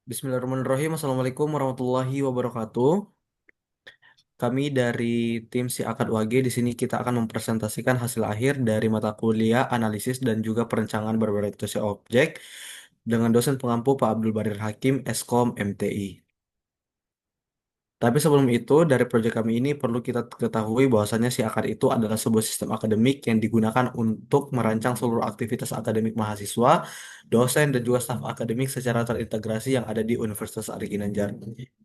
Bismillahirrahmanirrahim. Assalamualaikum warahmatullahi wabarakatuh. Kami dari tim Si Akad UAG di sini kita akan mempresentasikan hasil akhir dari mata kuliah analisis dan juga perencanaan berorientasi objek dengan dosen pengampu Pak Abdul Barir Hakim, Eskom MTI. Tapi sebelum itu, dari proyek kami ini perlu kita ketahui bahwasannya si akar itu adalah sebuah sistem akademik yang digunakan untuk merancang seluruh aktivitas akademik mahasiswa, dosen, dan juga staf akademik secara terintegrasi yang ada di Universitas Ari Ginanjar.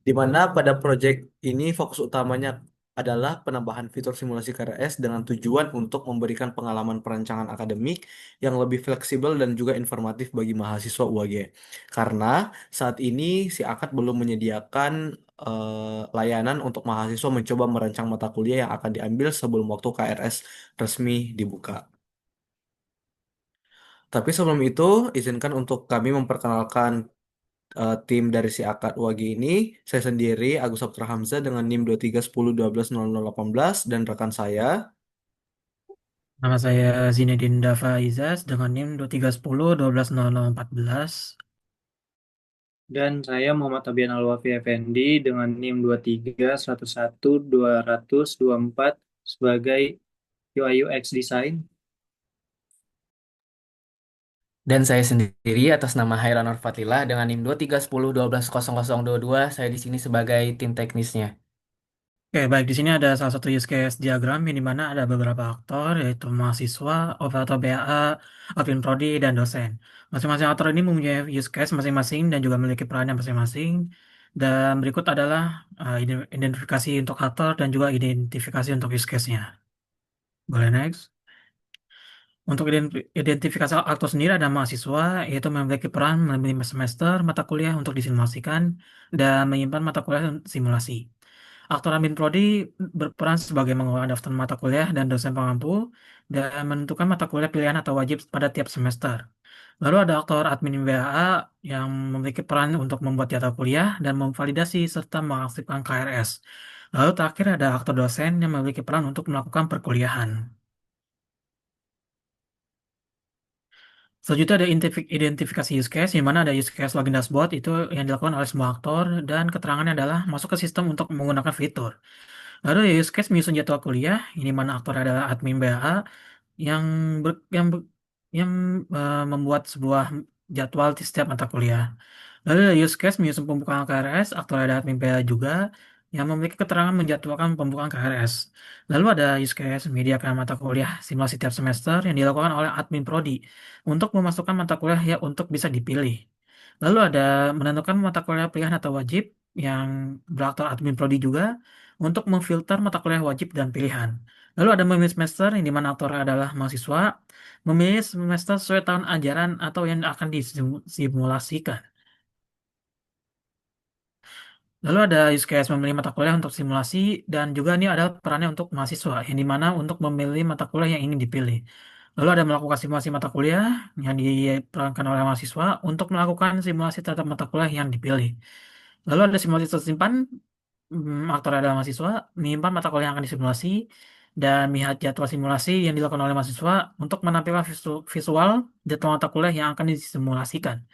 Di mana pada proyek ini fokus utamanya adalah penambahan fitur simulasi KRS dengan tujuan untuk memberikan pengalaman perancangan akademik yang lebih fleksibel dan juga informatif bagi mahasiswa UAG. Karena saat ini si akad belum menyediakan layanan untuk mahasiswa mencoba merancang mata kuliah yang akan diambil sebelum waktu KRS resmi dibuka. Tapi sebelum itu, izinkan untuk kami memperkenalkan tim dari si Akad UAG ini. Saya sendiri, Agus Saptra Hamzah dengan NIM 2310120018 dan rekan saya. Nama saya Zinedine Dava Izas dengan NIM 2310 120014. Dan saya Muhammad Abian Alwafi Effendi dengan NIM 23 101 224 sebagai UI UX Design. Dan saya sendiri atas nama Hairan Fatila dengan NIM 2310 120022. Saya di sini sebagai tim teknisnya. Oke, baik, di sini ada salah satu use case diagram yang di mana ada beberapa aktor yaitu mahasiswa, operator BAA, admin prodi, dan dosen. Masing-masing aktor ini mempunyai use case masing-masing dan juga memiliki perannya masing-masing. Dan berikut adalah identifikasi untuk aktor dan juga identifikasi untuk use case-nya. Boleh next? Untuk identifikasi aktor sendiri ada mahasiswa, yaitu memiliki peran memilih semester mata kuliah untuk disimulasikan dan menyimpan mata kuliah simulasi. Aktor admin prodi berperan sebagai mengelola daftar mata kuliah dan dosen pengampu dan menentukan mata kuliah pilihan atau wajib pada tiap semester. Lalu ada aktor admin BAA yang memiliki peran untuk membuat data kuliah dan memvalidasi serta mengaktifkan KRS. Lalu terakhir ada aktor dosen yang memiliki peran untuk melakukan perkuliahan. Selanjutnya ada identifikasi use case, di mana ada use case login dashboard itu yang dilakukan oleh semua aktor dan keterangannya adalah masuk ke sistem untuk menggunakan fitur. Lalu ada use case menyusun jadwal kuliah, ini mana aktor adalah admin BA yang ber, yang ber- yang membuat sebuah jadwal di setiap mata kuliah. Lalu ada use case menyusun pembukaan KRS, aktor ada admin PA juga yang memiliki keterangan menjadwalkan pembukaan KRS. Lalu ada use case menyediakan mata kuliah simulasi tiap semester yang dilakukan oleh admin prodi untuk memasukkan mata kuliah ya untuk bisa dipilih. Lalu ada menentukan mata kuliah pilihan atau wajib yang beraktor admin prodi juga untuk memfilter mata kuliah wajib dan pilihan. Lalu ada memilih semester yang dimana aktor adalah mahasiswa, memilih semester sesuai tahun ajaran atau yang akan disimulasikan. Lalu ada use case memilih mata kuliah untuk simulasi dan juga ini ada perannya untuk mahasiswa yang dimana untuk memilih mata kuliah yang ingin dipilih. Lalu ada melakukan simulasi mata kuliah yang diperankan oleh mahasiswa untuk melakukan simulasi terhadap mata kuliah yang dipilih. Lalu ada simulasi tersimpan, aktor adalah mahasiswa, menyimpan mata kuliah yang akan disimulasi dan melihat jadwal simulasi yang dilakukan oleh mahasiswa untuk menampilkan visual jadwal mata kuliah yang akan disimulasikan.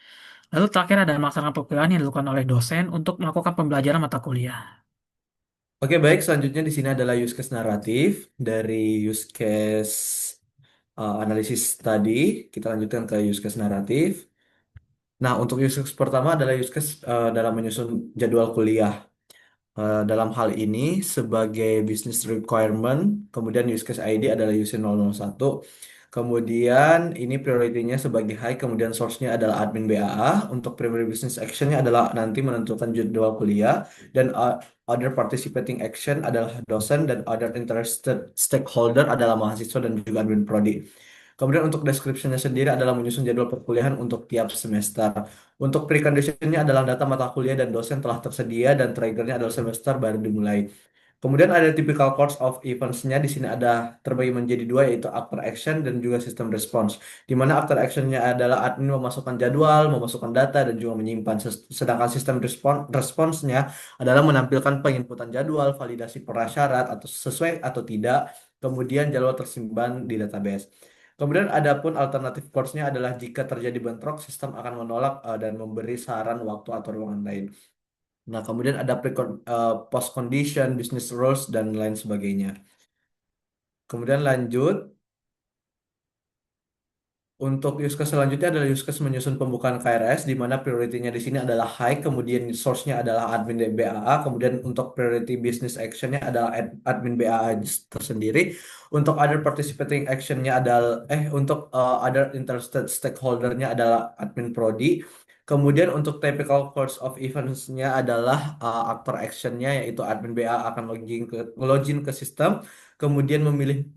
Lalu terakhir ada melaksanakan perkuliahan yang dilakukan oleh dosen untuk melakukan pembelajaran mata kuliah. Oke, baik. Selanjutnya di sini adalah use case naratif dari use case analisis tadi. Kita lanjutkan ke use case naratif. Nah, untuk use case pertama adalah use case dalam menyusun jadwal kuliah. Dalam hal ini sebagai business requirement, kemudian use case ID adalah UC001, kemudian ini priority-nya sebagai high, kemudian source-nya adalah admin BAA, untuk primary business action-nya adalah nanti menentukan jadwal kuliah, dan other participating action adalah dosen, dan other interested stakeholder adalah mahasiswa dan juga admin prodi. Kemudian untuk description-nya sendiri adalah menyusun jadwal perkuliahan untuk tiap semester. Untuk precondition-nya adalah data mata kuliah dan dosen telah tersedia dan trigger-nya adalah semester baru dimulai. Kemudian ada typical course of events-nya di sini ada terbagi menjadi dua yaitu after action dan juga system response. Di mana after action-nya adalah admin memasukkan jadwal, memasukkan data dan juga menyimpan. Sedangkan sistem response-nya adalah menampilkan penginputan jadwal, validasi prasyarat atau sesuai atau tidak, kemudian jadwal tersimpan di database. Kemudian adapun alternatif course-nya adalah jika terjadi bentrok, sistem akan menolak dan memberi saran waktu atau ruangan lain. Nah, kemudian ada post condition, business rules, dan lain sebagainya. Kemudian lanjut. Untuk use case selanjutnya adalah use case menyusun pembukaan KRS, di mana prioritinya di sini adalah high, kemudian source-nya adalah admin BAA, kemudian untuk priority business action-nya adalah admin BAA tersendiri. Untuk other participating action-nya adalah, untuk other interested stakeholder-nya adalah admin prodi. Kemudian untuk typical course of events-nya adalah actor action-nya, yaitu admin BA akan login ke sistem, kemudian memilih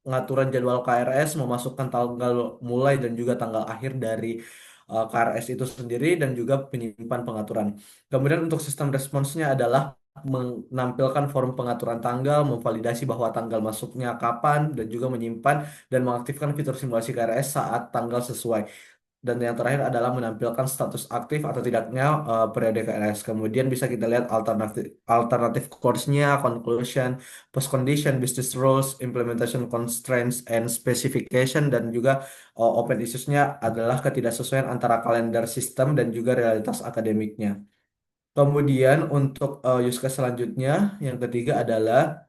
pengaturan jadwal KRS, memasukkan tanggal mulai dan juga tanggal akhir dari KRS itu sendiri, dan juga penyimpan pengaturan. Kemudian untuk sistem responsnya adalah menampilkan form pengaturan tanggal, memvalidasi bahwa tanggal masuknya kapan, dan juga menyimpan dan mengaktifkan fitur simulasi KRS saat tanggal sesuai. Dan yang terakhir adalah menampilkan status aktif atau tidaknya periode KRS. Kemudian bisa kita lihat alternatif alternatif course-nya, conclusion, post condition, business rules, implementation constraints and specification, dan juga open issues-nya adalah ketidaksesuaian antara kalender sistem dan juga realitas akademiknya. Kemudian untuk use case selanjutnya, yang ketiga adalah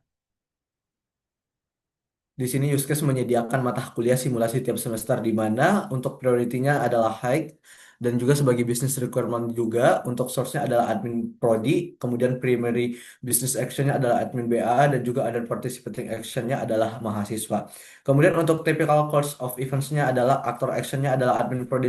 di sini use case menyediakan mata kuliah simulasi tiap semester, di mana untuk prioritinya adalah high dan juga sebagai business requirement juga. Untuk source-nya adalah admin prodi, kemudian primary business action-nya adalah admin BA, dan juga ada participating action-nya adalah mahasiswa. Kemudian untuk typical course of events-nya adalah actor action-nya adalah admin prodi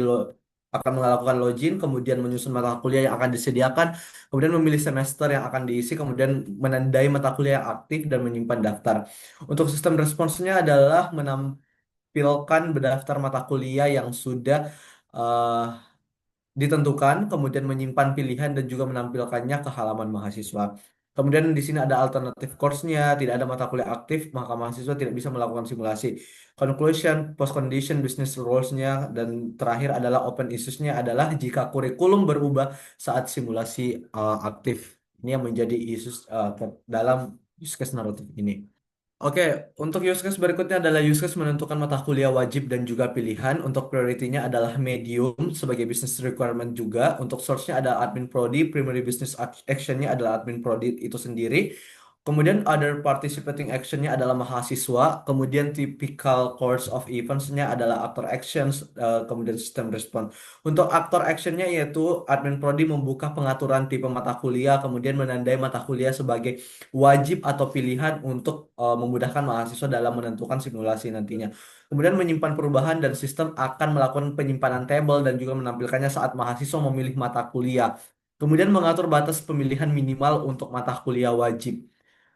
akan melakukan login, kemudian menyusun mata kuliah yang akan disediakan, kemudian memilih semester yang akan diisi, kemudian menandai mata kuliah yang aktif dan menyimpan daftar. Untuk sistem responsnya adalah menampilkan berdaftar mata kuliah yang sudah eh, ditentukan, kemudian menyimpan pilihan dan juga menampilkannya ke halaman mahasiswa. Kemudian di sini ada alternatif course-nya, tidak ada mata kuliah aktif, maka mahasiswa tidak bisa melakukan simulasi. Conclusion, post condition, business rules-nya, dan terakhir adalah open issues-nya adalah jika kurikulum berubah saat simulasi aktif. Ini yang menjadi isu dalam use case naratif ini. Oke, untuk use case berikutnya adalah use case menentukan mata kuliah wajib dan juga pilihan. Untuk prioritinya adalah medium sebagai business requirement juga. Untuk source-nya adalah admin prodi, primary business action-nya adalah admin prodi itu sendiri. Kemudian other participating action-nya adalah mahasiswa. Kemudian typical course of events-nya adalah actor actions, kemudian system response. Untuk actor action-nya yaitu admin prodi membuka pengaturan tipe mata kuliah, kemudian menandai mata kuliah sebagai wajib atau pilihan untuk memudahkan mahasiswa dalam menentukan simulasi nantinya. Kemudian menyimpan perubahan dan sistem akan melakukan penyimpanan tabel dan juga menampilkannya saat mahasiswa memilih mata kuliah. Kemudian mengatur batas pemilihan minimal untuk mata kuliah wajib.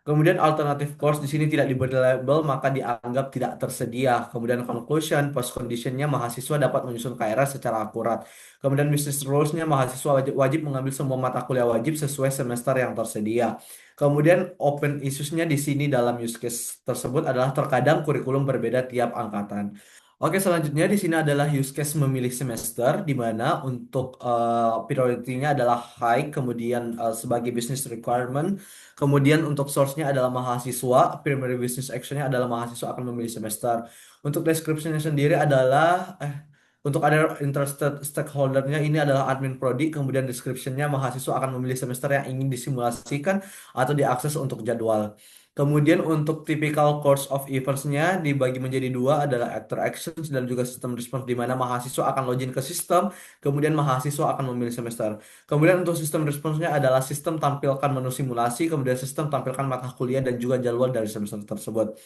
Kemudian alternatif course di sini tidak diberi label maka dianggap tidak tersedia. Kemudian conclusion, post conditionnya mahasiswa dapat menyusun KRS secara akurat. Kemudian business rules-nya mahasiswa wajib mengambil semua mata kuliah wajib sesuai semester yang tersedia. Kemudian open issues-nya di sini dalam use case tersebut adalah terkadang kurikulum berbeda tiap angkatan. Oke, selanjutnya di sini adalah use case memilih semester, di mana untuk priority-nya adalah high, kemudian sebagai business requirement, kemudian untuk source-nya adalah mahasiswa, primary business action-nya adalah mahasiswa akan memilih semester. Untuk description-nya sendiri adalah, untuk ada interested stakeholder-nya ini adalah admin prodi, kemudian description-nya mahasiswa akan memilih semester yang ingin disimulasikan atau diakses untuk jadwal. Kemudian untuk typical course of events-nya dibagi menjadi dua adalah actor actions dan juga system response, di mana mahasiswa akan login ke sistem, kemudian mahasiswa akan memilih semester. Kemudian untuk sistem response-nya adalah sistem tampilkan menu simulasi, kemudian sistem tampilkan mata kuliah dan juga jadwal dari semester tersebut.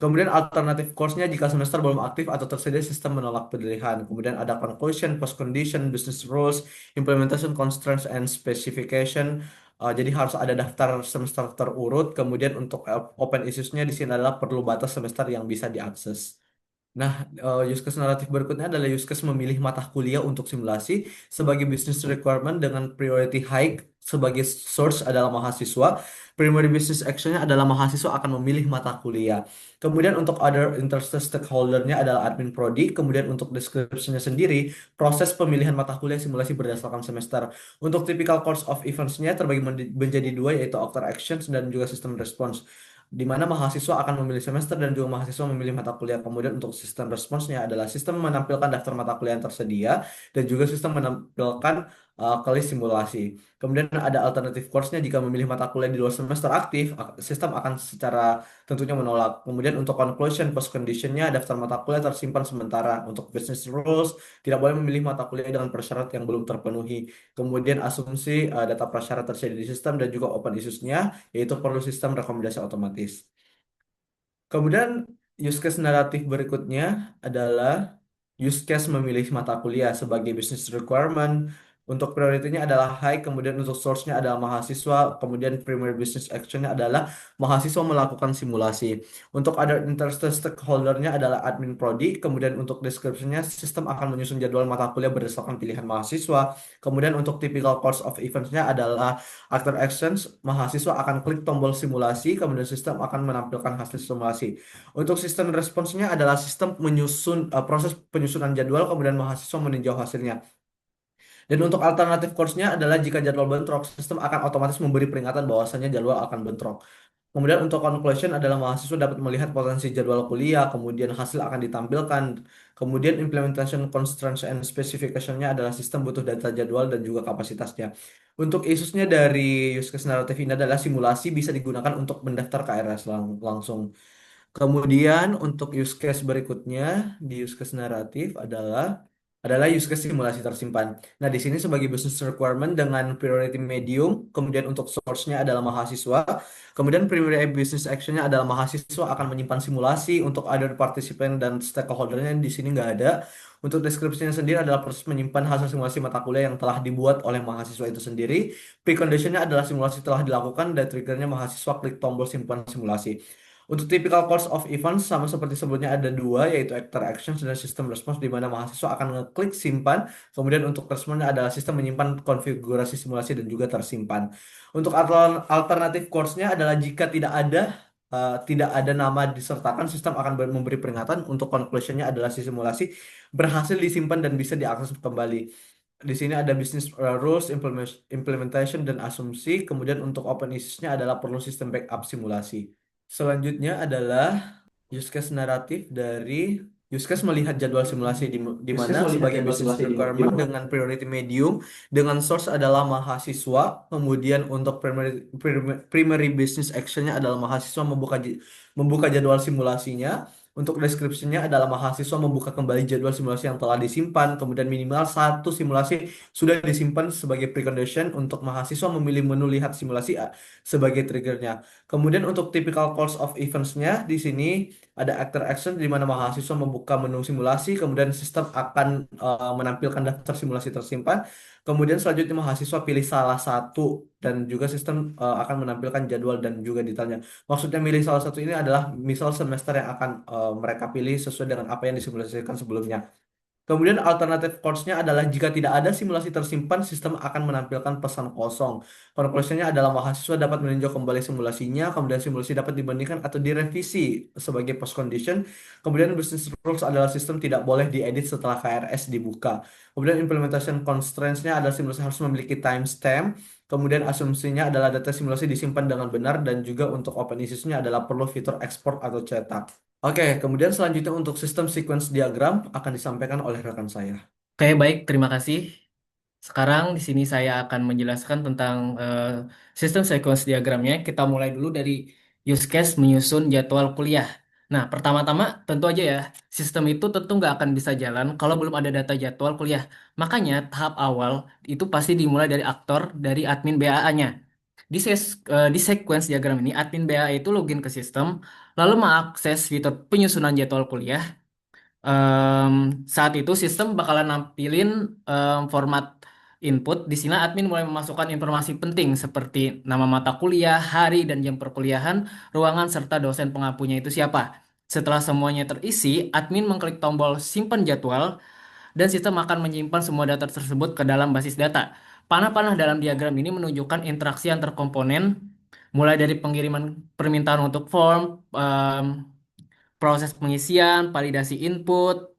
Kemudian alternatif course-nya jika semester belum aktif atau tersedia sistem menolak pilihan. Kemudian ada conclusion, post condition, business rules, implementation constraints and specification. Jadi harus ada daftar semester terurut. Kemudian untuk open issues-nya di sini adalah perlu batas semester yang bisa diakses. Nah, use case naratif berikutnya adalah use case memilih mata kuliah untuk simulasi sebagai business requirement dengan priority high sebagai source adalah mahasiswa. Primary business action-nya adalah mahasiswa akan memilih mata kuliah. Kemudian untuk other interested stakeholder-nya adalah admin prodi. Kemudian untuk description-nya sendiri, proses pemilihan mata kuliah simulasi berdasarkan semester. Untuk typical course of events-nya terbagi menjadi dua, yaitu actor actions dan juga system response. di mana mahasiswa akan memilih semester dan juga mahasiswa memilih mata kuliah. Kemudian untuk sistem responsnya adalah sistem menampilkan daftar mata kuliah yang tersedia dan juga sistem menampilkan kelis simulasi. Kemudian ada alternatif course-nya jika memilih mata kuliah di luar semester aktif, sistem akan secara tentunya menolak. Kemudian untuk conclusion post condition-nya daftar mata kuliah tersimpan sementara. Untuk business rules tidak boleh memilih mata kuliah dengan persyarat yang belum terpenuhi. Kemudian asumsi data prasyarat tersedia di sistem dan juga open issues-nya yaitu perlu sistem rekomendasi otomatis. Kemudian use case naratif berikutnya adalah use case memilih mata kuliah sebagai business requirement. Untuk prioritinya adalah high, kemudian untuk source-nya adalah mahasiswa, kemudian primary business action-nya adalah mahasiswa melakukan simulasi. Untuk other interested stakeholder-nya adalah admin prodi, kemudian untuk description-nya sistem akan menyusun jadwal mata kuliah berdasarkan pilihan mahasiswa. Kemudian untuk typical course of events-nya adalah after actions, mahasiswa akan klik tombol simulasi, kemudian sistem akan menampilkan hasil simulasi. Untuk sistem responsnya adalah sistem proses penyusunan jadwal, kemudian mahasiswa meninjau hasilnya. Dan untuk alternatif course-nya adalah jika jadwal bentrok, sistem akan otomatis memberi peringatan bahwasannya jadwal akan bentrok. Kemudian untuk conclusion adalah mahasiswa dapat melihat potensi jadwal kuliah, kemudian hasil akan ditampilkan. Kemudian implementation constraints and specification-nya adalah sistem butuh data jadwal dan juga kapasitasnya. Untuk isusnya dari use case narrative ini adalah simulasi bisa digunakan untuk mendaftar KRS langsung. Kemudian untuk use case berikutnya di use case naratif adalah use case simulasi tersimpan. Nah, di sini sebagai business requirement dengan priority medium, kemudian untuk source-nya adalah mahasiswa, kemudian primary business action-nya adalah mahasiswa akan menyimpan simulasi untuk other participant dan stakeholder-nya di sini nggak ada. Untuk deskripsinya sendiri adalah proses menyimpan hasil simulasi mata kuliah yang telah dibuat oleh mahasiswa itu sendiri. Precondition-nya adalah simulasi telah dilakukan dan triggernya mahasiswa klik tombol simpan simulasi. Untuk typical course of events sama seperti sebelumnya ada dua yaitu actor actions dan system response di mana mahasiswa akan ngeklik simpan. Kemudian untuk responnya adalah sistem menyimpan konfigurasi simulasi dan juga tersimpan. Untuk alternatif course-nya adalah jika tidak ada nama disertakan, sistem akan memberi peringatan. Untuk conclusion-nya adalah si simulasi berhasil disimpan dan bisa diakses kembali. Di sini ada business rules, implementation, dan asumsi. Kemudian untuk open issues-nya adalah perlu sistem backup simulasi. Selanjutnya adalah use case naratif dari use case melihat jadwal simulasi di mana sebagai business requirement dengan priority medium dengan source adalah mahasiswa, kemudian untuk primary business actionnya adalah mahasiswa membuka jadwal simulasinya. Untuk deskripsinya adalah mahasiswa membuka kembali jadwal simulasi yang telah disimpan, kemudian minimal satu simulasi sudah disimpan sebagai precondition untuk mahasiswa memilih menu lihat simulasi sebagai triggernya. Kemudian untuk typical course of events-nya di sini ada actor action di mana mahasiswa membuka menu simulasi, kemudian sistem akan menampilkan daftar simulasi tersimpan. Kemudian selanjutnya mahasiswa pilih salah satu dan juga sistem akan menampilkan jadwal dan juga detailnya. Maksudnya milih salah satu ini adalah misal semester yang akan mereka pilih sesuai dengan apa yang disimulasikan sebelumnya. Kemudian alternatif course-nya adalah jika tidak ada simulasi tersimpan, sistem akan menampilkan pesan kosong. Konklusinya adalah mahasiswa dapat meninjau kembali simulasinya, kemudian simulasi dapat dibandingkan atau direvisi sebagai post condition. Kemudian business rules adalah sistem tidak boleh diedit setelah KRS dibuka. Kemudian implementation constraints-nya adalah simulasi harus memiliki timestamp. Kemudian asumsinya adalah data simulasi disimpan dengan benar dan juga untuk open issues-nya adalah perlu fitur export atau cetak. Oke, kemudian selanjutnya untuk sistem sequence diagram akan disampaikan oleh rekan saya. Oke, baik, terima kasih. Sekarang di sini saya akan menjelaskan tentang sistem sequence diagramnya. Kita mulai dulu dari use case menyusun jadwal kuliah. Nah, pertama-tama tentu aja ya, sistem itu tentu nggak akan bisa jalan kalau belum ada data jadwal kuliah. Makanya tahap awal itu pasti dimulai dari aktor dari admin BAA-nya. Di sequence diagram ini, admin BAA itu login ke sistem, lalu mengakses fitur penyusunan jadwal kuliah. Em, Saat itu sistem bakalan nampilin format input. Di sini admin mulai memasukkan informasi penting seperti nama mata kuliah, hari dan jam perkuliahan, ruangan serta dosen pengampunya itu siapa. Setelah semuanya terisi, admin mengklik tombol simpan jadwal dan sistem akan menyimpan semua data tersebut ke dalam basis data. Panah-panah dalam diagram ini menunjukkan interaksi antar komponen, mulai dari pengiriman permintaan untuk form, proses pengisian, validasi input,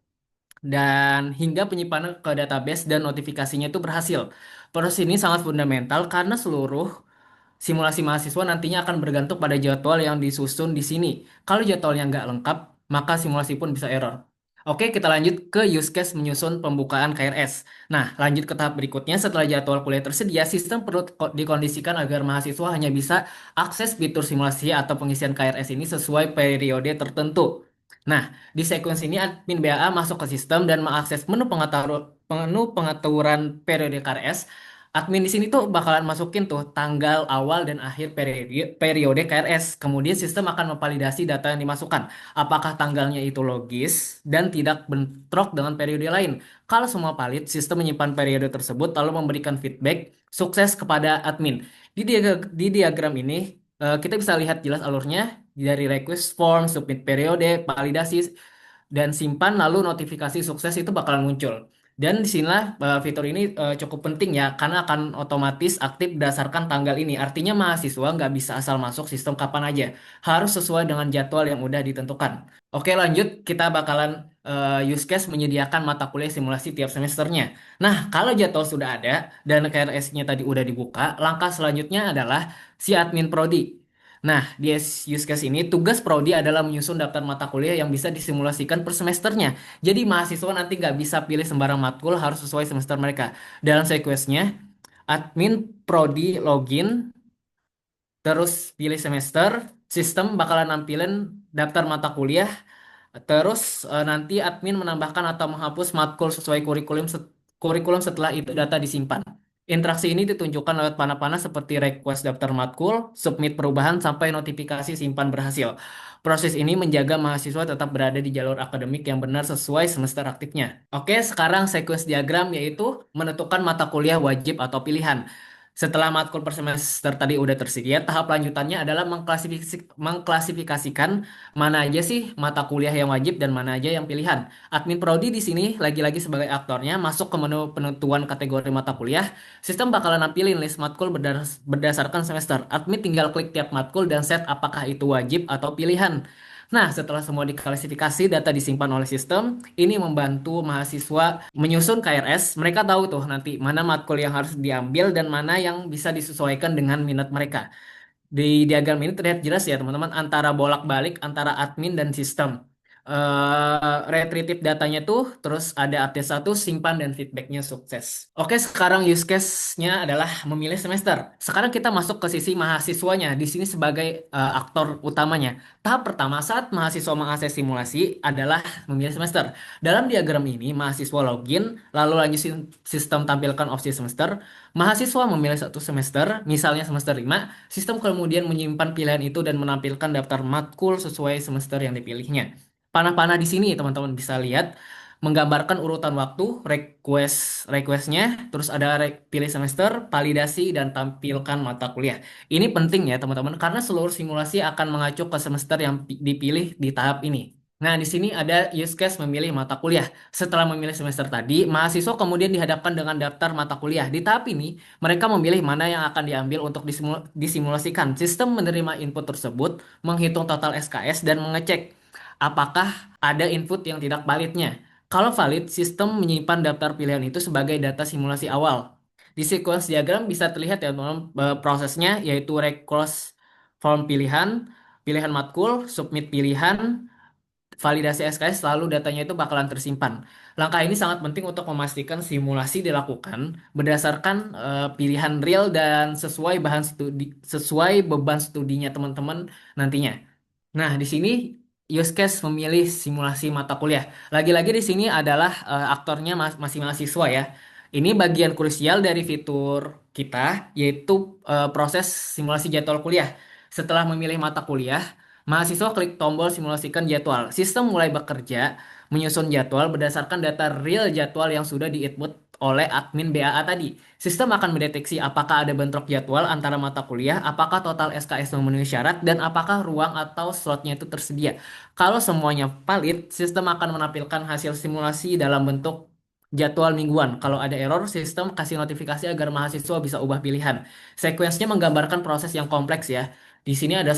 dan hingga penyimpanan ke database dan notifikasinya itu berhasil. Proses ini sangat fundamental karena seluruh simulasi mahasiswa nantinya akan bergantung pada jadwal yang disusun di sini. Kalau jadwalnya nggak lengkap, maka simulasi pun bisa error. Oke, kita lanjut ke use case menyusun pembukaan KRS. Nah, lanjut ke tahap berikutnya. Setelah jadwal kuliah tersedia, sistem perlu dikondisikan agar mahasiswa hanya bisa akses fitur simulasi atau pengisian KRS ini sesuai periode tertentu. Nah, di sequence ini admin BAA masuk ke sistem dan mengakses menu pengaturan periode KRS. Admin di sini tuh bakalan masukin tuh tanggal awal dan akhir periode KRS. Kemudian sistem akan memvalidasi data yang dimasukkan. Apakah tanggalnya itu logis dan tidak bentrok dengan periode lain. Kalau semua valid, sistem menyimpan periode tersebut lalu memberikan feedback sukses kepada admin. Di diagram ini kita bisa lihat jelas alurnya dari request form, submit periode, validasi, dan simpan lalu notifikasi sukses itu bakalan muncul. Dan disinilah fitur ini cukup penting ya karena akan otomatis aktif berdasarkan tanggal ini. Artinya mahasiswa nggak bisa asal masuk sistem kapan aja. Harus sesuai dengan jadwal yang udah ditentukan. Oke lanjut, kita bakalan use case menyediakan mata kuliah simulasi tiap semesternya. Nah, kalau jadwal sudah ada dan KRS-nya tadi udah dibuka, langkah selanjutnya adalah si admin prodi. Nah, di use case ini tugas prodi adalah menyusun daftar mata kuliah yang bisa disimulasikan per semesternya. Jadi mahasiswa nanti nggak bisa pilih sembarang matkul, harus sesuai semester mereka. Dalam sequence-nya, admin prodi login, terus pilih semester, sistem bakalan nampilin daftar mata kuliah. Terus nanti admin menambahkan atau menghapus matkul sesuai kurikulum setelah itu data disimpan. Interaksi ini ditunjukkan lewat panah-panah seperti request daftar matkul, submit perubahan, sampai notifikasi simpan berhasil. Proses ini menjaga mahasiswa tetap berada di jalur akademik yang benar sesuai semester aktifnya. Oke, sekarang sequence diagram yaitu menentukan mata kuliah wajib atau pilihan. Setelah matkul per semester tadi udah tersedia, tahap lanjutannya adalah mengklasifikasikan mana aja sih mata kuliah yang wajib dan mana aja yang pilihan. Admin prodi di sini lagi-lagi sebagai aktornya masuk ke menu penentuan kategori mata kuliah. Sistem bakalan nampilin list matkul berdasarkan semester. Admin tinggal klik tiap matkul dan set apakah itu wajib atau pilihan. Nah, setelah semua diklasifikasi, data disimpan oleh sistem. Ini membantu mahasiswa menyusun KRS. Mereka tahu tuh nanti mana matkul yang harus diambil dan mana yang bisa disesuaikan dengan minat mereka. Di diagram ini terlihat jelas ya teman-teman antara bolak-balik antara admin dan sistem. Retrieve datanya tuh terus ada update satu, simpan dan feedbacknya sukses. Oke, sekarang use case-nya adalah memilih semester. Sekarang kita masuk ke sisi mahasiswanya di sini sebagai aktor utamanya. Tahap pertama saat mahasiswa mengakses simulasi adalah memilih semester. Dalam diagram ini mahasiswa login lalu lanjut sistem tampilkan opsi semester. Mahasiswa memilih satu semester, misalnya semester 5. Sistem kemudian menyimpan pilihan itu dan menampilkan daftar matkul sesuai semester yang dipilihnya. Panah-panah di sini teman-teman bisa lihat menggambarkan urutan waktu, requestnya, terus ada pilih semester, validasi, dan tampilkan mata kuliah. Ini penting ya teman-teman karena seluruh simulasi akan mengacu ke semester yang dipilih di tahap ini. Nah, di sini ada use case memilih mata kuliah. Setelah memilih semester tadi, mahasiswa kemudian dihadapkan dengan daftar mata kuliah. Di tahap ini, mereka memilih mana yang akan diambil untuk disimulasikan. Sistem menerima input tersebut, menghitung total SKS, dan mengecek apakah ada input yang tidak validnya. Kalau valid, sistem menyimpan daftar pilihan itu sebagai data simulasi awal. Di sequence diagram bisa terlihat ya teman-teman prosesnya yaitu request form pilihan, pilihan matkul, submit pilihan, validasi SKS, lalu datanya itu bakalan tersimpan. Langkah ini sangat penting untuk memastikan simulasi dilakukan berdasarkan pilihan real dan sesuai beban studinya teman-teman nantinya. Nah, di sini use case memilih simulasi mata kuliah. Lagi-lagi di sini adalah aktornya masih mahasiswa ya. Ini bagian krusial dari fitur kita, yaitu proses simulasi jadwal kuliah. Setelah memilih mata kuliah, mahasiswa klik tombol simulasikan jadwal. Sistem mulai bekerja, menyusun jadwal berdasarkan data real jadwal yang sudah diinput oleh admin BAA tadi. Sistem akan mendeteksi apakah ada bentrok jadwal antara mata kuliah, apakah total SKS memenuhi syarat, dan apakah ruang atau slotnya itu tersedia. Kalau semuanya valid, sistem akan menampilkan hasil simulasi dalam bentuk jadwal mingguan. Kalau ada error, sistem kasih notifikasi agar mahasiswa bisa ubah pilihan. Sequence-nya menggambarkan proses yang kompleks ya. Di sini ada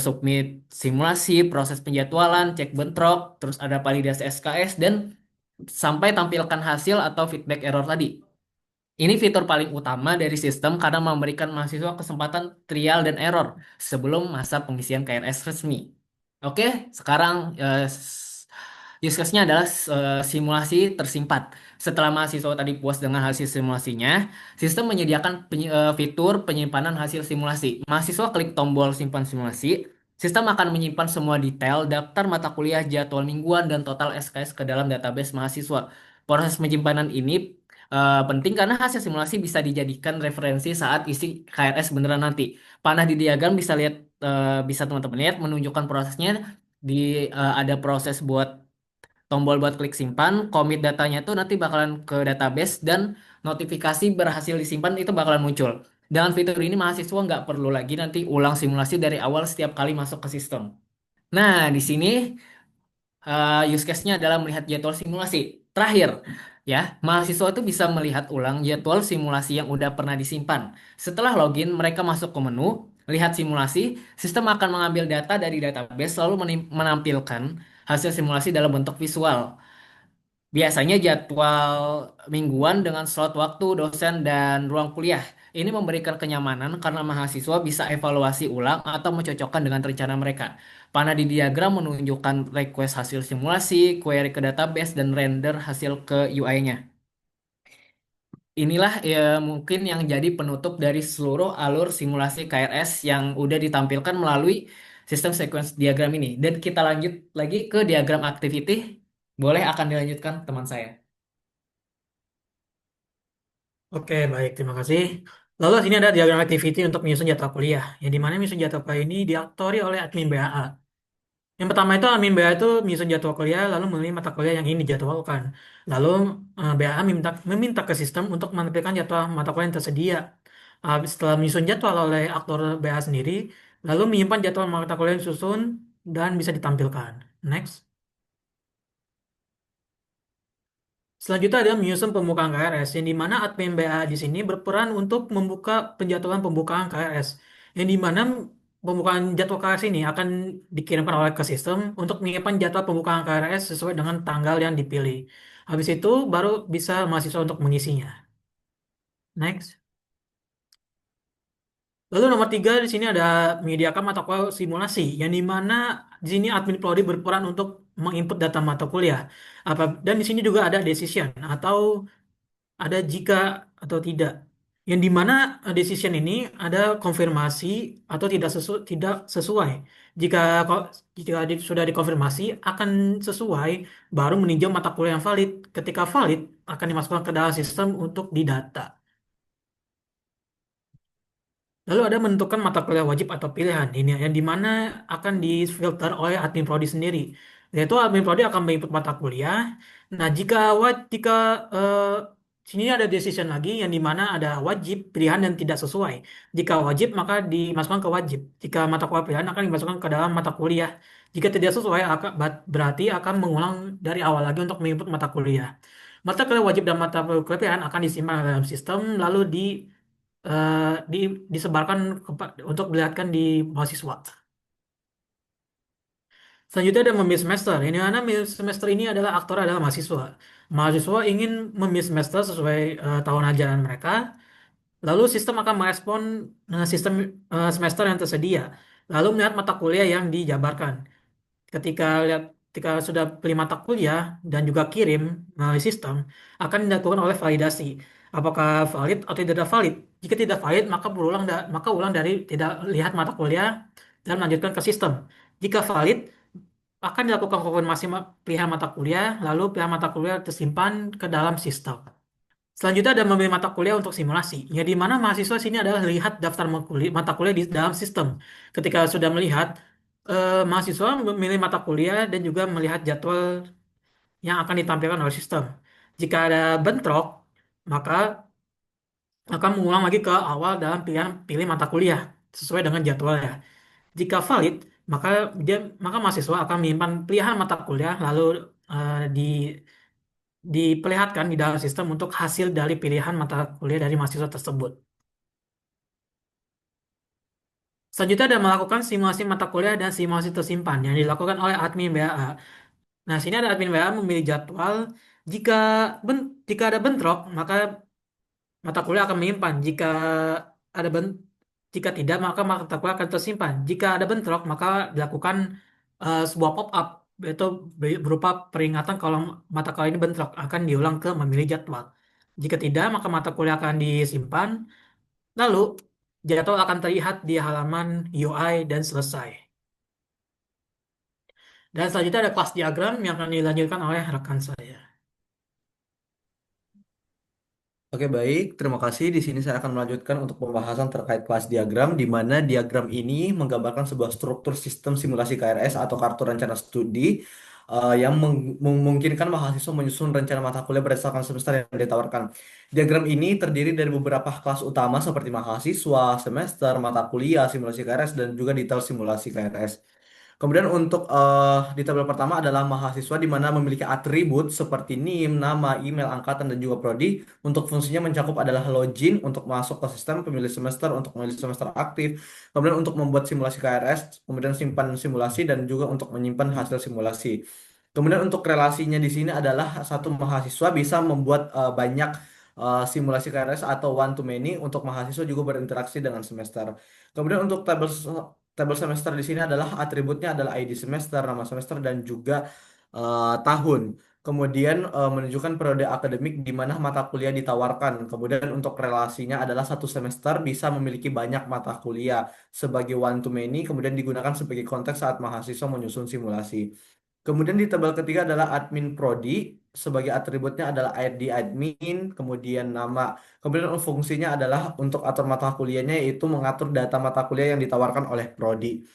submit simulasi, proses penjadwalan, cek bentrok, terus ada validasi SKS, dan sampai tampilkan hasil atau feedback error tadi. Ini fitur paling utama dari sistem karena memberikan mahasiswa kesempatan trial dan error sebelum masa pengisian KRS resmi. Oke, sekarang use case-nya adalah simulasi tersimpan. Setelah mahasiswa tadi puas dengan hasil simulasinya, sistem menyediakan fitur penyimpanan hasil simulasi. Mahasiswa klik tombol simpan simulasi, sistem akan menyimpan semua detail, daftar mata kuliah, jadwal mingguan, dan total SKS ke dalam database mahasiswa. Proses penyimpanan ini penting karena hasil simulasi bisa dijadikan referensi saat isi KRS beneran nanti. Panah di diagram bisa lihat, bisa teman-teman lihat menunjukkan prosesnya di ada proses buat tombol buat klik simpan, commit datanya tuh nanti bakalan ke database dan notifikasi berhasil disimpan itu bakalan muncul. Dengan fitur ini mahasiswa nggak perlu lagi nanti ulang simulasi dari awal setiap kali masuk ke sistem. Nah, di sini use case-nya adalah melihat jadwal simulasi. Terakhir, ya, mahasiswa itu bisa melihat ulang jadwal simulasi yang udah pernah disimpan. Setelah login, mereka masuk ke menu, lihat simulasi, sistem akan mengambil data dari database lalu menampilkan hasil simulasi dalam bentuk visual. Biasanya jadwal mingguan dengan slot waktu, dosen, dan ruang kuliah. Ini memberikan kenyamanan karena mahasiswa bisa evaluasi ulang atau mencocokkan dengan rencana mereka. Panah di diagram menunjukkan request hasil simulasi, query ke database, dan render hasil ke UI-nya. Inilah ya mungkin yang jadi penutup dari seluruh alur simulasi KRS yang udah ditampilkan melalui sistem sequence diagram ini. Dan kita lanjut lagi ke diagram activity. Boleh akan dilanjutkan teman saya. Oke, baik, terima kasih. Lalu sini ada diagram activity untuk menyusun jadwal kuliah, yang dimana menyusun jadwal kuliah ini diatori oleh admin BAA. Yang pertama itu admin BA itu menyusun jadwal kuliah, lalu memilih mata kuliah yang ingin dijadwalkan. Lalu BA meminta ke sistem untuk menampilkan jadwal mata kuliah yang tersedia. Setelah menyusun jadwal oleh aktor BA sendiri, lalu menyimpan jadwal mata kuliah yang disusun dan bisa ditampilkan. Next. Selanjutnya ada menyusun pembukaan KRS, yang dimana admin BA di sini berperan untuk membuka penjadwalan pembukaan KRS, yang dimana pembukaan jadwal KRS ini akan dikirimkan oleh ke sistem untuk menyimpan jadwal pembukaan KRS sesuai dengan tanggal yang dipilih. Habis itu baru bisa mahasiswa untuk mengisinya. Next. Lalu nomor tiga di sini ada menyediakan mata kuliah simulasi, yang dimana di sini admin prodi berperan untuk menginput data mata kuliah. Dan di sini juga ada decision atau ada jika atau tidak. Yang dimana decision ini ada konfirmasi atau tidak sesuai. Jika sudah dikonfirmasi akan sesuai, baru meninjau mata kuliah yang valid. Ketika valid akan dimasukkan ke dalam sistem untuk didata. Lalu ada menentukan mata kuliah wajib atau pilihan ini yang dimana akan difilter oleh admin prodi sendiri. Yaitu admin prodi akan menginput mata kuliah. Nah, jika eh, sini ada decision lagi yang dimana ada wajib, pilihan dan tidak sesuai. Jika wajib maka dimasukkan ke wajib. Jika mata kuliah pilihan akan dimasukkan ke dalam mata kuliah. Jika tidak sesuai berarti akan mengulang dari awal lagi untuk menginput mata kuliah. Mata kuliah wajib dan mata kuliah pilihan akan disimpan dalam sistem lalu eh, disebarkan untuk dilihatkan di mahasiswa. Selanjutnya ada memilih semester. Ini mana memilih semester ini adalah aktor adalah mahasiswa. Mahasiswa ingin memilih semester sesuai tahun ajaran mereka. Lalu sistem akan merespon sistem semester yang tersedia. Lalu melihat mata kuliah yang dijabarkan. Ketika sudah pilih mata kuliah dan juga kirim melalui sistem akan dilakukan oleh validasi apakah valid atau tidak valid. Jika tidak valid maka ulang dari tidak lihat mata kuliah dan melanjutkan ke sistem. Jika valid akan dilakukan konfirmasi pilihan mata kuliah lalu pilihan mata kuliah tersimpan ke dalam sistem. Selanjutnya ada memilih mata kuliah untuk simulasi, ya di mana mahasiswa sini adalah lihat daftar mata kuliah di dalam sistem. Ketika sudah melihat, mahasiswa memilih mata kuliah dan juga melihat jadwal yang akan ditampilkan oleh sistem. Jika ada bentrok, maka akan mengulang lagi ke awal dalam pilih mata kuliah sesuai dengan jadwalnya. Jika valid, maka maka mahasiswa akan menyimpan pilihan mata kuliah lalu diperlihatkan di dalam sistem untuk hasil dari pilihan mata kuliah dari mahasiswa tersebut. Selanjutnya ada melakukan simulasi mata kuliah dan simulasi tersimpan yang dilakukan oleh admin BAA. Nah, sini ada admin BAA memilih jadwal. Jika jika ada bentrok, maka mata kuliah akan menyimpan. Ada ben jika tidak, maka mata kuliah akan tersimpan. Jika ada bentrok, maka dilakukan sebuah pop-up, yaitu berupa peringatan kalau mata kuliah ini bentrok akan diulang ke memilih jadwal. Jika tidak, maka mata kuliah akan disimpan. Lalu jadwal akan terlihat di halaman UI dan selesai. Dan selanjutnya ada kelas diagram yang akan dilanjutkan oleh rekan saya. Oke, baik. Terima kasih. Di sini saya akan melanjutkan untuk pembahasan terkait kelas diagram, di mana diagram ini menggambarkan sebuah struktur sistem simulasi KRS atau kartu rencana studi yang memungkinkan mahasiswa menyusun rencana mata kuliah berdasarkan semester yang ditawarkan. Diagram ini terdiri dari beberapa kelas utama seperti mahasiswa, semester, mata kuliah, simulasi KRS, dan juga detail simulasi KRS. Kemudian untuk di tabel pertama adalah mahasiswa di mana memiliki atribut seperti NIM, nama, email, angkatan, dan juga prodi. Untuk fungsinya mencakup adalah login untuk masuk ke sistem, pemilih semester untuk memilih semester aktif, kemudian untuk membuat simulasi KRS, kemudian simpan simulasi, dan juga untuk menyimpan hasil simulasi. Kemudian untuk relasinya di sini adalah satu mahasiswa bisa membuat banyak simulasi KRS atau one to many untuk mahasiswa juga berinteraksi dengan semester. Kemudian untuk tabel semester di sini adalah atributnya adalah ID semester, nama semester, dan juga tahun. Kemudian menunjukkan periode akademik di mana mata kuliah ditawarkan. Kemudian untuk relasinya adalah satu semester bisa memiliki banyak mata kuliah sebagai one to many, kemudian digunakan sebagai konteks saat mahasiswa menyusun simulasi. Kemudian di tabel ketiga adalah admin prodi, sebagai atributnya adalah ID admin, kemudian nama. Kemudian fungsinya adalah untuk atur mata kuliahnya, yaitu mengatur data mata kuliah yang ditawarkan oleh prodi.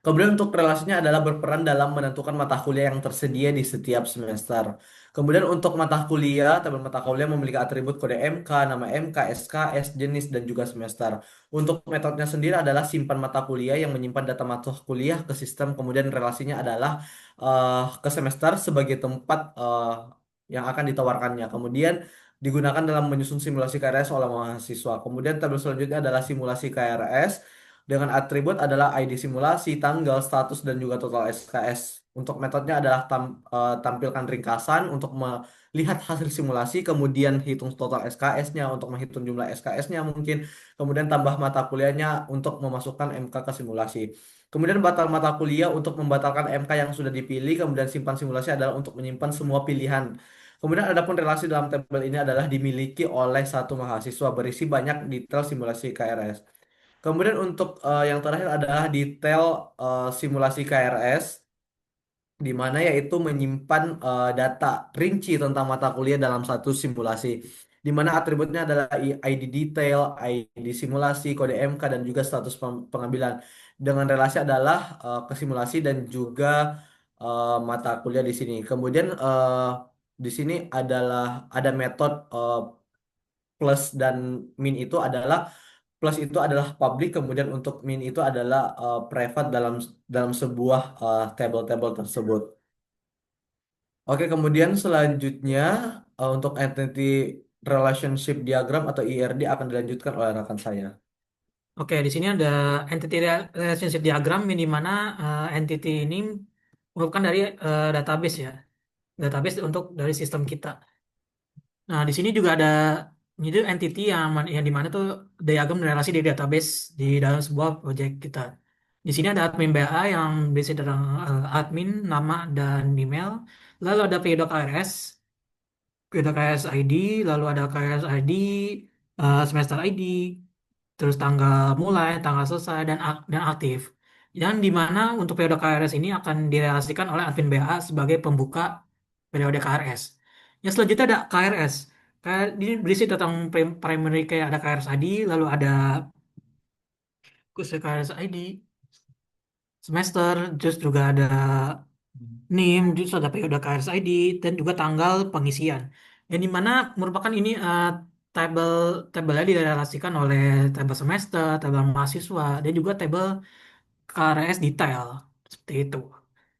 Kemudian untuk relasinya adalah berperan dalam menentukan mata kuliah yang tersedia di setiap semester. Kemudian untuk mata kuliah, tabel mata kuliah memiliki atribut kode MK, nama MK, SKS, jenis, dan juga semester. Untuk metodenya sendiri adalah simpan mata kuliah yang menyimpan data mata kuliah ke sistem, kemudian relasinya adalah ke semester sebagai tempat yang akan ditawarkannya. Kemudian digunakan dalam menyusun simulasi KRS oleh mahasiswa. Kemudian tabel selanjutnya adalah simulasi KRS dengan atribut adalah ID simulasi, tanggal, status, dan juga total SKS. Untuk metodenya adalah tampilkan ringkasan untuk melihat hasil simulasi, kemudian hitung total SKS-nya untuk menghitung jumlah SKS-nya mungkin, kemudian tambah mata kuliahnya untuk memasukkan MK ke simulasi. Kemudian batal mata kuliah untuk membatalkan MK yang sudah dipilih, kemudian simpan simulasi adalah untuk menyimpan semua pilihan. Kemudian adapun relasi dalam tabel ini adalah dimiliki oleh satu mahasiswa berisi banyak detail simulasi KRS. Kemudian untuk yang terakhir adalah detail simulasi KRS, di mana yaitu menyimpan data rinci tentang mata kuliah dalam satu simulasi, di mana atributnya adalah ID detail, ID simulasi, kode MK, dan juga status pengambilan. Dengan relasi adalah ke simulasi dan juga mata kuliah di sini. Kemudian di sini adalah ada metode plus dan min itu adalah plus itu adalah public, kemudian untuk min itu adalah private dalam dalam sebuah table-table tersebut. Oke, kemudian selanjutnya untuk entity relationship diagram atau ERD akan dilanjutkan oleh rekan saya. Oke, di sini ada entity relationship diagram di mana entity ini merupakan dari database ya, database untuk dari sistem kita. Nah, di sini juga ada itu entity yang di mana tuh diagram relasi di database di dalam sebuah project kita. Di sini ada admin BA yang berisi tentang admin, nama dan email. Lalu ada periode KRS, periode KRS ID, lalu ada KRS ID, semester ID, terus tanggal mulai, tanggal selesai, dan aktif. Dan di mana untuk periode KRS ini akan direlasikan oleh admin BA sebagai pembuka periode KRS. Yang selanjutnya ada KRS. Ini berisi tentang primary kayak ada KRS ID, lalu ada khusus KRS ID, semester, terus juga ada NIM, terus ada periode KRS ID, dan juga tanggal pengisian. Yang dimana merupakan ini tabel tabelnya direlasikan oleh tabel semester, tabel mahasiswa, dan juga tabel KRS detail seperti itu.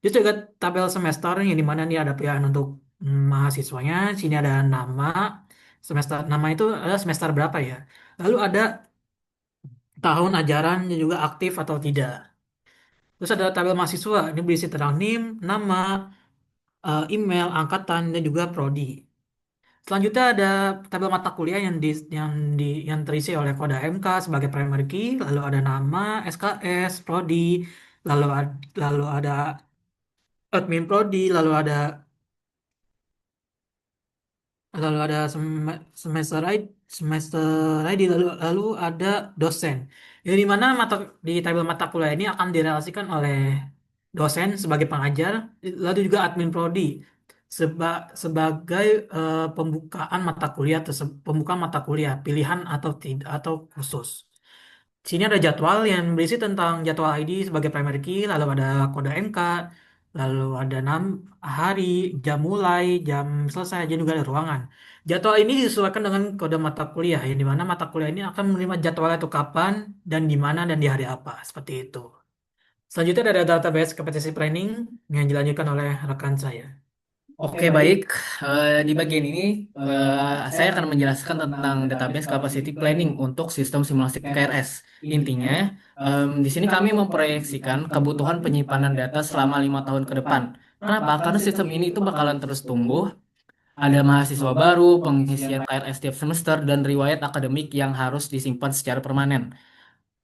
Terus juga tabel semester yang dimana ini ada pilihan untuk mahasiswanya. Sini ada nama semester, nama itu adalah semester berapa ya. Lalu ada tahun ajaran yang juga aktif atau tidak. Terus ada tabel mahasiswa, ini berisi tentang NIM, nama, email, angkatan, dan juga prodi. Selanjutnya ada tabel mata kuliah yang terisi oleh kode MK sebagai primary key, lalu ada nama, SKS, prodi, lalu ada admin prodi, lalu ada semester ID, lalu ada dosen. Ini di mana di tabel mata kuliah ini akan direlasikan oleh dosen sebagai pengajar, lalu juga admin prodi sebagai pembukaan mata kuliah pilihan atau tidak atau khusus. Sini ada jadwal yang berisi tentang jadwal ID sebagai primary key, lalu ada kode MK, lalu ada hari, jam mulai, jam selesai, dan juga ada ruangan. Jadwal ini disesuaikan dengan kode mata kuliah, yang di mana mata kuliah ini akan menerima jadwal itu kapan, dan di mana, dan di hari apa, seperti itu. Selanjutnya ada database capacity planning yang dilanjutkan oleh rekan saya. Oke, baik. Di bagian ini saya akan menjelaskan tentang database capacity planning untuk sistem simulasi KRS. Intinya, di sini kami memproyeksikan kebutuhan penyimpanan data selama 5 tahun ke depan. Kenapa? Karena sistem ini itu bakalan terus tumbuh. Ada mahasiswa baru, pengisian KRS tiap semester, dan riwayat akademik yang harus disimpan secara permanen.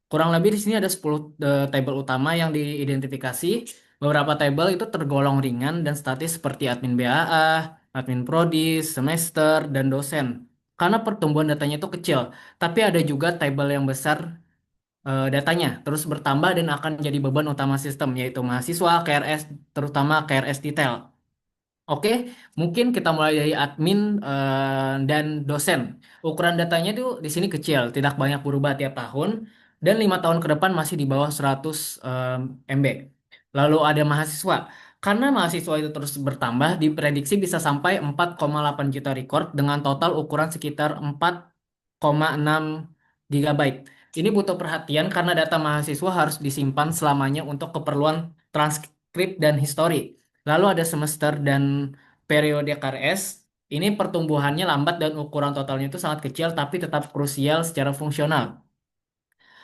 Kurang lebih di sini ada 10 tabel utama yang diidentifikasi. Beberapa tabel itu tergolong ringan dan statis seperti admin BAA, admin prodi, semester, dan dosen. Karena pertumbuhan datanya itu kecil, tapi ada juga tabel yang besar datanya terus bertambah dan akan jadi beban utama sistem, yaitu mahasiswa, KRS, terutama KRS detail. Oke, mungkin kita mulai dari admin dan dosen. Ukuran datanya itu di sini kecil, tidak banyak berubah tiap tahun, dan 5 tahun ke depan masih di bawah 100 MB. Lalu ada mahasiswa. Karena mahasiswa itu terus bertambah, diprediksi bisa sampai 4,8 juta record dengan total ukuran sekitar 4,6 gigabyte. Ini butuh perhatian karena data mahasiswa harus disimpan selamanya untuk keperluan transkrip dan histori. Lalu ada semester dan periode KRS. Ini pertumbuhannya lambat dan ukuran totalnya itu sangat kecil tapi tetap krusial secara fungsional.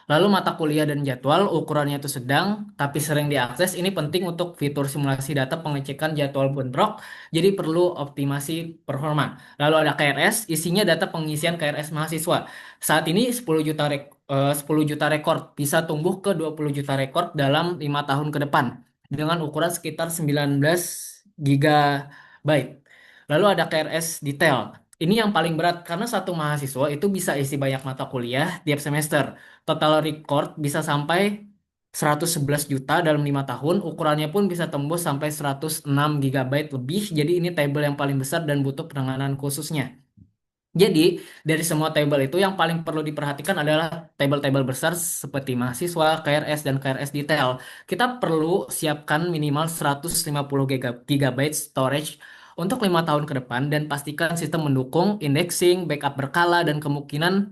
Lalu mata kuliah dan jadwal ukurannya itu sedang tapi sering diakses. Ini penting untuk fitur simulasi data pengecekan jadwal bentrok. Jadi perlu optimasi performa. Lalu ada KRS, isinya data pengisian KRS mahasiswa. Saat ini 10 juta rekor bisa tumbuh ke 20 juta rekor dalam 5 tahun ke depan dengan ukuran sekitar 19 gigabyte. Lalu ada KRS detail. Ini yang paling berat karena satu mahasiswa itu bisa isi banyak mata kuliah tiap semester. Total record bisa sampai 111 juta dalam 5 tahun. Ukurannya pun bisa tembus sampai 106 gigabyte lebih. Jadi ini table yang paling besar dan butuh penanganan khususnya. Jadi, dari semua table itu yang paling perlu diperhatikan adalah table-table besar seperti mahasiswa, KRS, dan KRS detail. Kita perlu siapkan minimal 150 gigabyte storage untuk 5 tahun ke depan dan pastikan sistem mendukung indexing, backup berkala, dan kemungkinan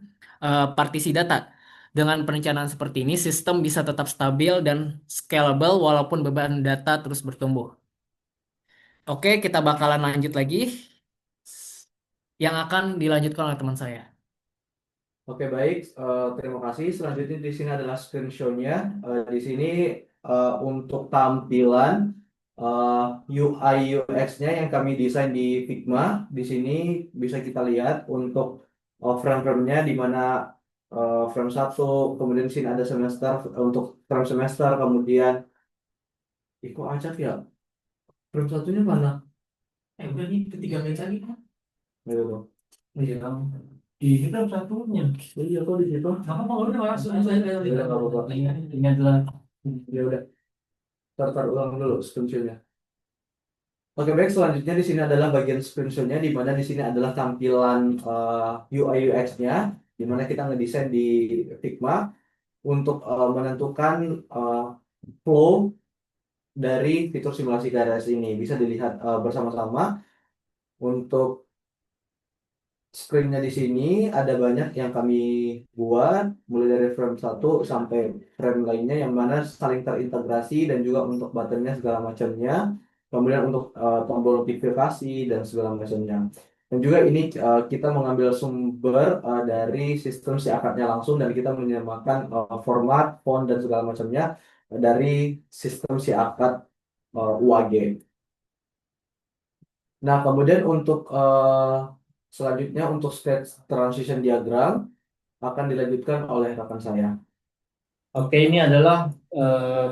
partisi data. Dengan perencanaan seperti ini, sistem bisa tetap stabil dan scalable walaupun beban data terus bertumbuh. Oke, kita bakalan lanjut lagi yang akan dilanjutkan oleh teman saya. Oke, baik. Terima kasih. Selanjutnya di sini adalah screenshot-nya. Di sini untuk tampilan UI UX-nya yang kami desain di Figma. Di sini bisa kita lihat untuk frame-frame-nya di mana frame 1, kemudian di sini ada semester untuk frame semester, kemudian kok acak ya? Frame satunya mana? Udah nih, ketiga menit lagi. Ayo, dong. Iya, di kita satunya. Iya, kok di situ? Nggak apa-apa, udah langsung aja. Ya udah, nggak apa-apa. Ini adalah Ya udah, tar ulang dulu screenshot-nya. Oke, baik. Selanjutnya di sini adalah bagian screenshot-nya, di mana di sini adalah tampilan UI UX-nya, di mana kita ngedesain di Figma untuk menentukan flow dari fitur simulasi KRS ini. Bisa dilihat bersama-sama. Untuk screen-nya di sini ada banyak yang kami buat, mulai dari frame 1 sampai frame lainnya yang mana saling terintegrasi dan juga untuk buttonnya segala macamnya. Kemudian untuk tombol notifikasi dan segala macamnya. Dan juga ini kita mengambil sumber dari sistem si akadnya langsung dan kita menyamakan format, font dan segala macamnya dari sistem si akad UAG. Nah, kemudian untuk Selanjutnya untuk state transition diagram akan dilanjutkan oleh rekan saya. Oke, ini adalah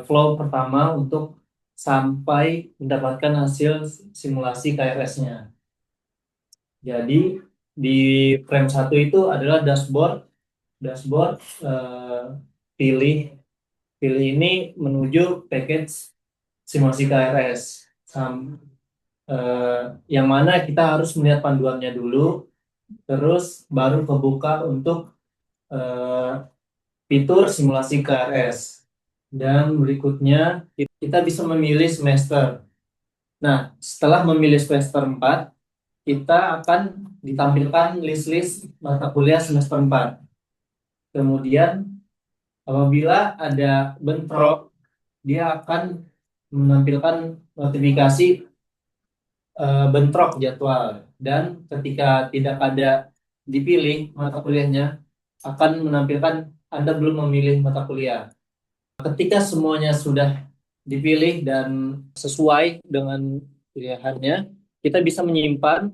flow pertama untuk sampai mendapatkan hasil simulasi KRS-nya. Jadi di frame satu itu adalah dashboard, dashboard eh, pilih pilih ini menuju package simulasi KRS. Yang mana kita harus melihat panduannya dulu, terus baru kebuka untuk eh, fitur simulasi KRS. Dan berikutnya kita bisa memilih semester. Nah, setelah memilih semester 4, kita akan ditampilkan list-list mata kuliah semester 4. Kemudian apabila ada bentrok, dia akan menampilkan notifikasi bentrok jadwal. Dan ketika tidak ada dipilih mata kuliahnya, akan menampilkan Anda belum memilih mata kuliah. Ketika semuanya sudah dipilih dan sesuai dengan pilihannya, kita bisa menyimpan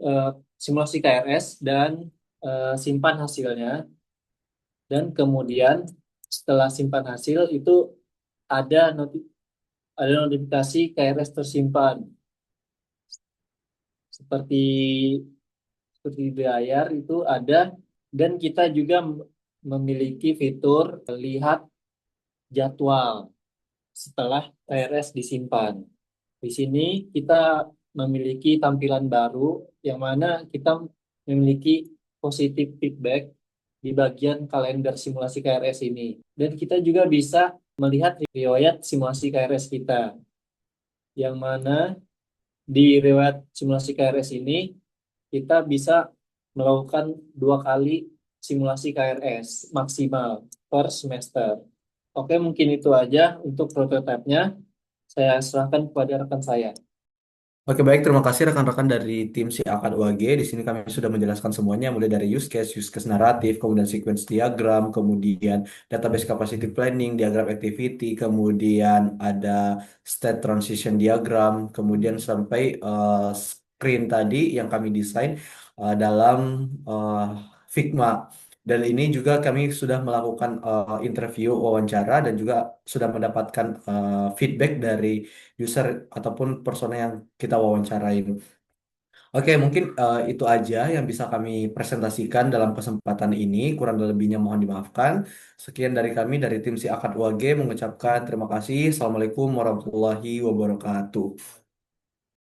eh, simulasi KRS dan simpan hasilnya. Dan kemudian setelah simpan hasil itu ada ada notifikasi KRS tersimpan seperti seperti di layar itu ada, dan kita juga memiliki fitur lihat jadwal setelah KRS disimpan. Di sini kita memiliki tampilan baru yang mana kita memiliki positif feedback di bagian kalender simulasi KRS ini. Dan kita juga bisa melihat riwayat simulasi KRS kita, yang mana di riwayat simulasi KRS ini kita bisa melakukan 2 kali simulasi KRS maksimal per semester. Oke, mungkin itu aja untuk prototipe-nya. Saya serahkan kepada rekan saya. Oke, baik. Terima kasih rekan-rekan dari tim si Akad UAG. Di sini kami sudah menjelaskan semuanya, mulai dari use case naratif, kemudian sequence diagram, kemudian database capacity planning, diagram activity, kemudian ada state transition diagram, kemudian sampai screen tadi yang kami desain dalam uh, Figma. Dan ini juga kami sudah melakukan interview wawancara dan juga sudah mendapatkan feedback dari user ataupun persona yang kita wawancarain. Oke, mungkin itu aja yang bisa kami presentasikan dalam kesempatan ini. Kurang dan lebihnya mohon dimaafkan. Sekian dari kami dari tim Si Akad UAG mengucapkan terima kasih. Assalamualaikum warahmatullahi wabarakatuh.